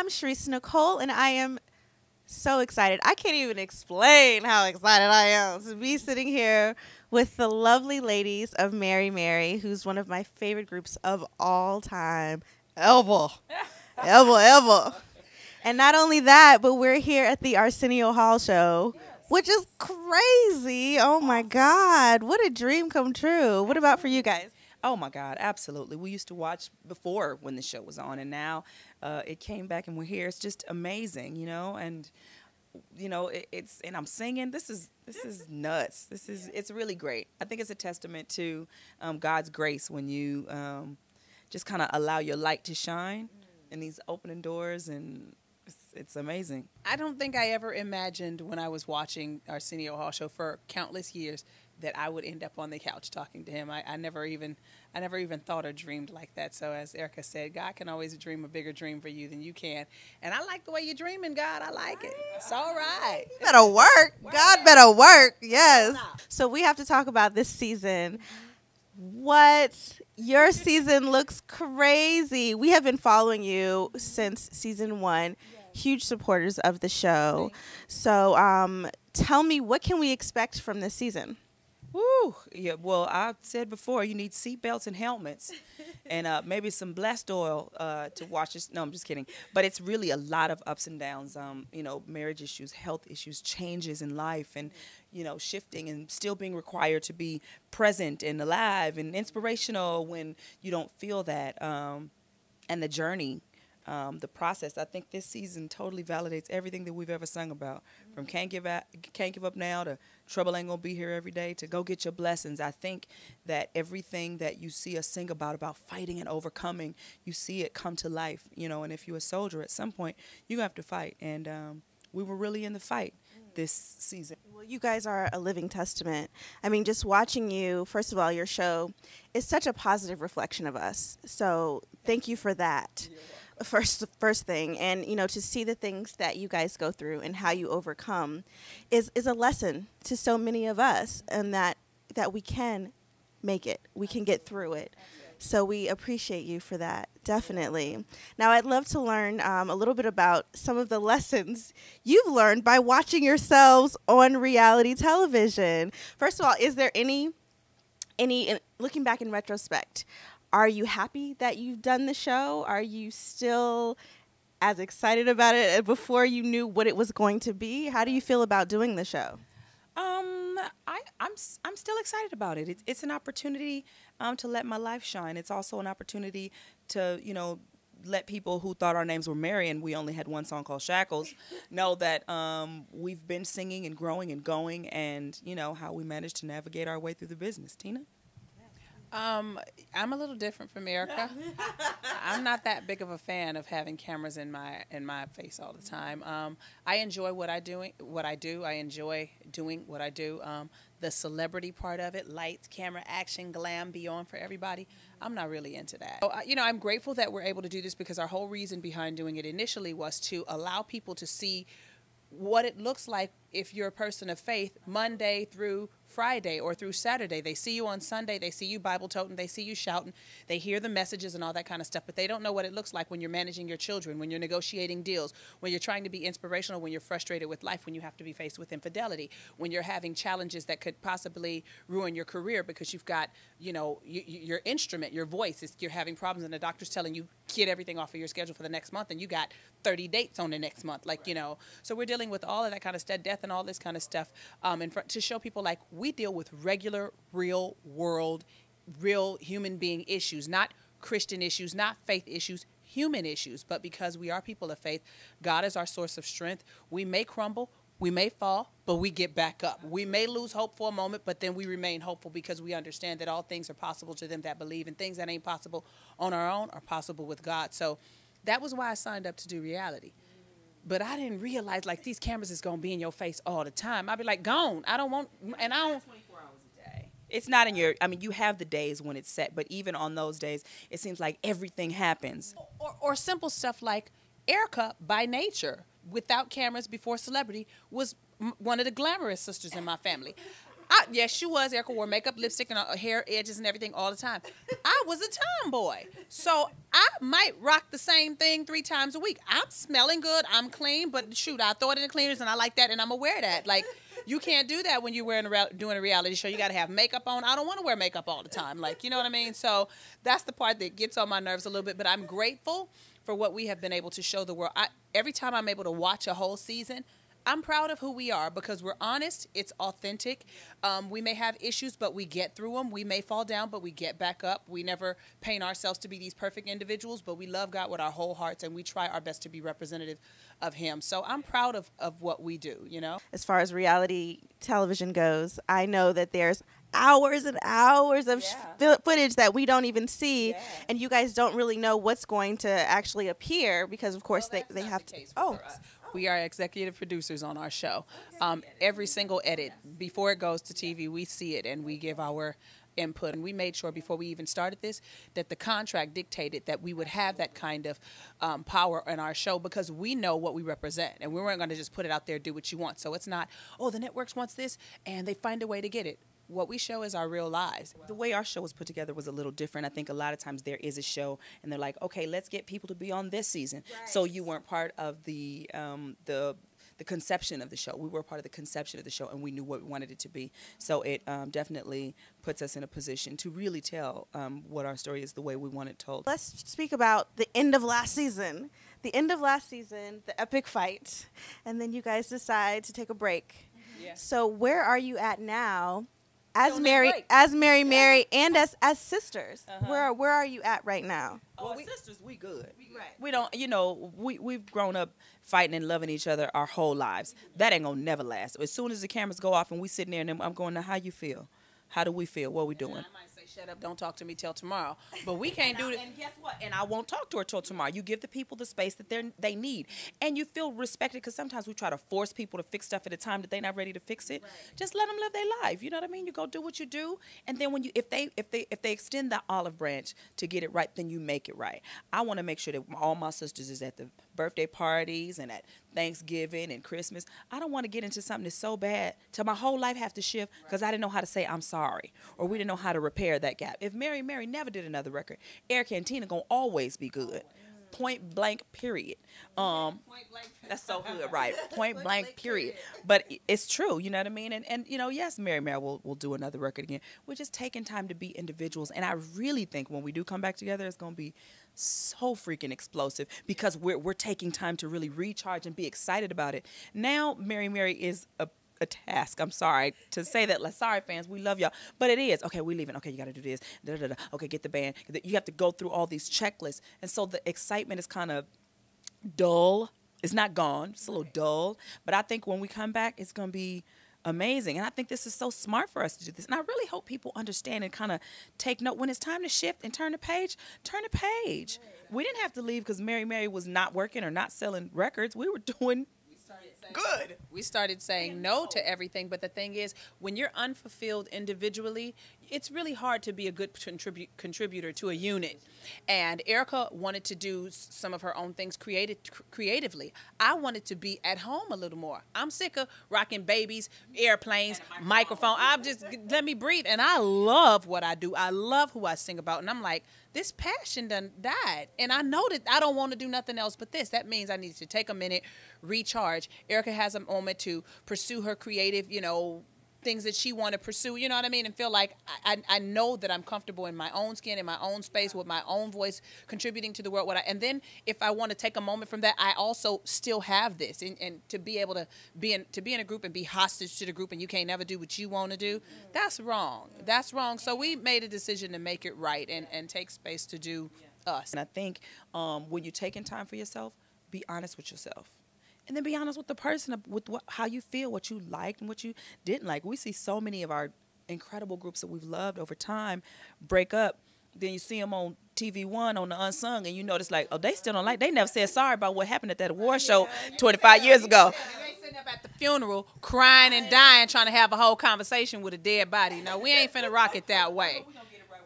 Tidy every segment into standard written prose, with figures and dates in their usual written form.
I'm Sharice Nicole, and I am so excited. I can't even explain how excited I am to be sitting here with the lovely ladies of Mary Mary, who's one of my favorite groups of all time, ever, ever, ever. And not only that, but we're here at the Arsenio Hall show, which is crazy. Oh my God, what a dream come true. What about for you guys? Oh my God, absolutely. We used to watch before when the show was on, and now it came back and we're here. It's just amazing, and it's and I'm singing. This is nuts. It's really great. I think it's a testament to God's grace when you just kind of allow your light to shine in these opening doors, and it's amazing. I don't think I ever imagined when I was watching Arsenio Hall show for countless years that I would end up on the couch talking to him. I never even thought or dreamed like that. So as Erica said, God can always dream a bigger dream for you than you can. And I like the way you're dreaming, God. I like it. It's all right. You better work. God better work. Yes. So we have to talk about this season. What? Your season looks crazy. We have been following you since season 1. Huge supporters of the show. So tell me, what can we expect from this season? Woo! Yeah, well, I said before, you need seatbelts and helmets, and maybe some blessed oil to watch this. No, I'm just kidding. But it's really a lot of ups and downs. Marriage issues, health issues, changes in life, and shifting and still being required to be present and alive and inspirational when you don't feel that. And the journey. The process. I think this season totally validates everything that we've ever sung about. From can't give up now to trouble ain't gonna be here every day to go get your blessings. I think that everything that you see us sing about fighting and overcoming, you see it come to life. And if you're a soldier, at some point you have to fight. And we were really in the fight this season. Well, you guys are a living testament. I mean, just watching you, first of all, your show is such a positive reflection of us. So thank you for that. First thing, and to see the things that you guys go through and how you overcome is a lesson to so many of us, and that we can make it, we can get through it. So we appreciate you for that, definitely. Now I'd love to learn a little bit about some of the lessons you've learned by watching yourselves on reality television. First of all, is there any looking back in retrospect, are you happy that you've done the show? Are you still as excited about it as before you knew what it was going to be? How do you feel about doing the show? I'm still excited about it. It's an opportunity to let my life shine. It's also an opportunity to let people who thought our names were Mary and we only had one song called Shackles know that we've been singing and growing and going, and how we managed to navigate our way through the business. Tina? I'm a little different from Erica. I'm not that big of a fan of having cameras in my face all the time. I enjoy what I do. I enjoy doing what I do. The celebrity part of it, lights, camera, action, glam, be on for everybody. I'm not really into that. So, I'm grateful that we're able to do this because our whole reason behind doing it initially was to allow people to see what it looks like if you're a person of faith Monday through Friday or through Saturday. They see you on Sunday, they see you Bible toting, they see you shouting, they hear the messages and all that kind of stuff, but they don't know what it looks like when you're managing your children, when you're negotiating deals, when you're trying to be inspirational, when you're frustrated with life, when you have to be faced with infidelity, when you're having challenges that could possibly ruin your career because you've got, your instrument, your voice, you're having problems and the doctor's telling you get everything off of your schedule for the next month and you got 30 dates on the next month, so we're dealing with all of that kind of stuff, death and all this kind of stuff, to show people we deal with regular, real world, real human being issues, not Christian issues, not faith issues, human issues. But because we are people of faith, God is our source of strength. We may crumble, we may fall, but we get back up. We may lose hope for a moment, but then we remain hopeful because we understand that all things are possible to them that believe, and things that ain't possible on our own are possible with God. So that was why I signed up to do reality. But I didn't realize, these cameras is going to be in your face all the time. I'd be like, gone. I don't want, and I don't. 24 hours a day. It's not in your, you have the days when it's set, but even on those days, it seems like everything happens. Or simple stuff like Erica, by nature, without cameras, before celebrity, was one of the glamorous sisters in my family. Yes, she was. Erica wore makeup, lipstick, and hair edges and everything all the time. I was a tomboy. So I might rock the same thing 3 times a week. I'm smelling good. I'm clean. But shoot, I throw it in the cleaners and I like that and I'm aware of that. Like, you can't do that when you're doing a reality show. You got to have makeup on. I don't want to wear makeup all the time. Like, you know what I mean? So that's the part that gets on my nerves a little bit. But I'm grateful for what we have been able to show the world. Every time I'm able to watch a whole season, I'm proud of who we are because we're honest. It's authentic. We may have issues, but we get through them. We may fall down, but we get back up. We never paint ourselves to be these perfect individuals, but we love God with our whole hearts, and we try our best to be representative of Him. So I'm proud of what we do, you know? As far as reality television goes, I know that there's hours and hours of footage that we don't even see, and you guys don't really know what's going to actually appear because, of course, they have to. Oh. We are executive producers on our show. Every single edit, before it goes to TV, we see it and we give our input. And we made sure before we even started this that the contract dictated that we would have that kind of power in our show because we know what we represent. And we weren't going to just put it out there, do what you want. So it's not, oh, the networks wants this, and they find a way to get it. What we show is our real lives. The way our show was put together was a little different. I think a lot of times there is a show and they're like, okay, let's get people to be on this season. Right. So you weren't part of the conception of the show. We were part of the conception of the show and we knew what we wanted it to be. So it definitely puts us in a position to really tell what our story is the way we want it told. Let's speak about the end of last season. The end of last season, the epic fight, and then you guys decide to take a break. Yeah. So where are you at now? As Mary, and as sisters, where are you at right now? Oh, well, sisters, we good. Right. We don't, you know, we've grown up fighting and loving each other our whole lives. That ain't gonna never last. As soon as the cameras go off and we sitting there and I'm going, now how you feel? How do we feel? What are we doing? Shut up, don't talk to me till tomorrow. But we can't do it. And guess what? And I won't talk to her till tomorrow. You give the people the space that they need. And you feel respected because sometimes we try to force people to fix stuff at a time that they're not ready to fix it. Right. Just let them live their life. You know what I mean? You go do what you do. And then when if they extend the olive branch to get it right, then you make it right. I want to make sure that all my sisters is at the birthday parties and at Thanksgiving and Christmas. I don't want to get into something that's so bad till my whole life have to shift because I didn't know how to say I'm sorry or we didn't know how to repair that gap. If Mary never did another record, Erica and Tina gonna always be good. Point blank, period. That's so good, right? Point blank, period. But it's true, you know what I mean? And you know, yes, Mary will do another record again. We're just taking time to be individuals, and I really think when we do come back together, it's gonna be so freaking explosive because we're taking time to really recharge and be excited about it. Now, Mary is a task. I'm sorry to say that. Like, sorry, fans, we love y'all, but it is. Okay, we're leaving. Okay, you got to do this. Da, da, da. Okay, get the band. You have to go through all these checklists, and so the excitement is kind of dull. It's not gone. It's a little dull, but I think when we come back, it's gonna be amazing. And I think this is so smart for us to do this. And I really hope people understand and kind of take note. When it's time to shift and turn the page, turn the page. We didn't have to leave because Mary was not working or not selling records. We were doing good. We started saying no to everything, but the thing is, when you're unfulfilled individually, it's really hard to be a good contributor to a unit. And Erica wanted to do some of her own things creatively. I wanted to be at home a little more. I'm sick of rocking babies, airplanes, microphone. Let me breathe. And I love what I do. I love who I sing about. And I'm like, this passion done died. And I know that I don't want to do nothing else but this. That means I need to take a minute, recharge. Erica has a moment to pursue her creative, things that she want to pursue, you know what I mean, and feel like I know that I'm comfortable in my own skin, in my own space, with my own voice, contributing to the world. And then if I want to take a moment from that, I also still have this, and to be able to be in a group and be hostage to the group, and you can't never do what you want to do, that's wrong. That's wrong. So we made a decision to make it right and take space to do us. And I think when you're taking time for yourself, be honest with yourself. And then be honest with the person, with how you feel, what you liked and what you didn't like. We see so many of our incredible groups that we've loved over time break up. Then you see them on TV One on the Unsung, and you notice like, oh, they still don't like. They never said sorry about what happened at that award show 25 years ago. They sitting up at the funeral, crying and dying, trying to have a whole conversation with a dead body. No, we ain't finna rock it that way.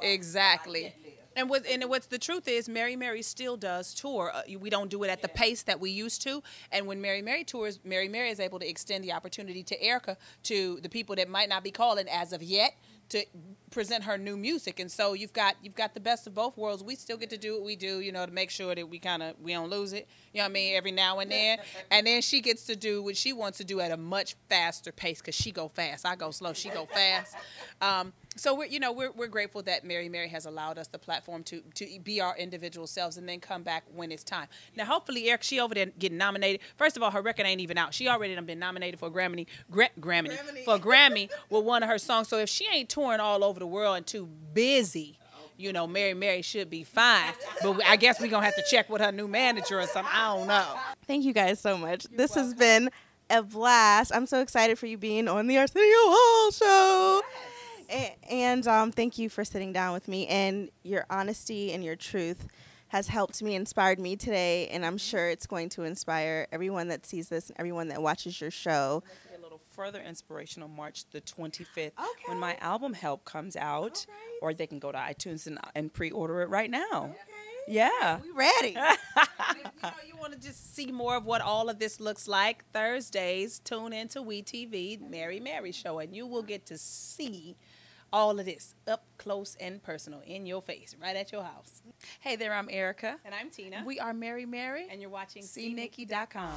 Exactly. And what's the truth is, Mary Mary still does tour. We don't do it at the pace that we used to. And when Mary Mary tours, Mary Mary is able to extend the opportunity to Erica, to the people that might not be calling as of yet, to present her new music. And so you've got the best of both worlds. We still get to do what we do, to make sure that we don't lose it. You know what I mean? Every now and then. And then she gets to do what she wants to do at a much faster pace, because she go fast. I go slow. She go fast. So we're grateful that Mary Mary has allowed us the platform to be our individual selves and then come back when it's time. Now, hopefully, Eric, she over there getting nominated. First of all, her record ain't even out. She already done been nominated for a Grammy with one of her songs. So if she ain't touring all over the world and too busy, Mary Mary should be fine. But I guess we're going to have to check with her new manager or something. I don't know. Thank you guys so much. This has been a blast. I'm so excited for you being on the Arsenio Hall show. And thank you for sitting down with me, and your honesty and your truth has helped me, inspired me today, and I'm sure it's going to inspire everyone that sees this and everyone that watches your show. A little further inspiration on March the 25th when my album Help comes out, or they can go to iTunes and pre-order it right now. Yeah. We ready. You want to just see more of what all of this looks like, Thursdays, tune into WeTV, Mary Mary Show, and you will get to see all of this up close and personal in your face, right at your house. Hey there, I'm Erica. And I'm Tina. We are Mary Mary. And you're watching CNikky.com.